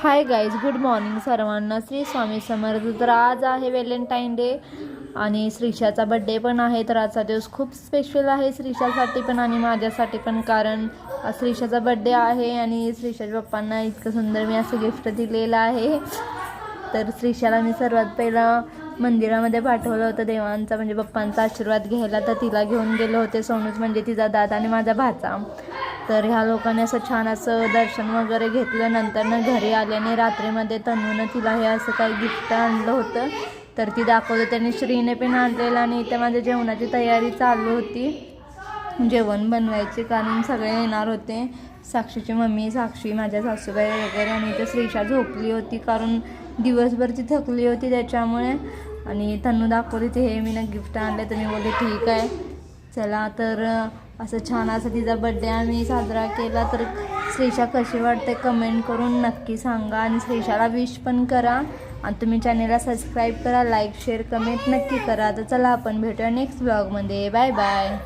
Hi guys, good morning सर्वांना. श्री स्वामी समर्थ. तर आज आहे व्हॅलेंटाईन डे आणि श्रीषाचा बड्डे पण आहे. तर आजचा दिवस खूप स्पेशल आहे श्रीषासाठी पण आणि माझ्यासाठी पण, कारण श्रीषाचा बड्डे आहे आणि श्रीषाच्या पप्पांना इतकं सुंदर मी असं गिफ्ट दिलेलं आहे. तर श्रीषाला मी सर्वात पहिला मंदिरामध्ये पाठवलं होतं देवांचा म्हणजे पप्पांचा आशीर्वाद घ्यायला. तर तिला घेऊन गेले होते सोनूच म्हणजे तिचा दादा आणि माझा भाचा. तर ह्या लोकांनी असं छान असं दर्शन वगैरे घेतलं. नंतर घरी आल्याने रात्रीमध्ये तन्नूनं तिला हे असं काही गिफ्ट आणलं होतं. तर ती दाखवलं त्यांनी. श्रीने पण आणलेलं आणि इथे माझ्या जेवणाची तयारी चालू होती, जेवण बनवायचे, कारण सगळे येणार होते. साक्षीची मम्मी, साक्षी, माझ्या सासूबाई वगैरे. आणि इथे श्रीषा झोपली होती कारण दिवसभर ती थकली होती त्याच्यामुळे. आणि तन्नू दाखवली ते हे मी गिफ्ट आणले. तर मी बोलले ठीक आहे चला. तर असं छान असं तिचा बड्डे आम्ही साजरा केला. तर श्रीषा कशी वाटते कमेंट करून नक्की सांगा आणि श्रीषाला विश पण करा. आणि तुम्ही चॅनलला सबस्क्राईब करा, लाईक शेअर कमेंट नक्की करा. तर चला आपण भेटूया नेक्स्ट ब्लॉगमध्ये. Bye bye.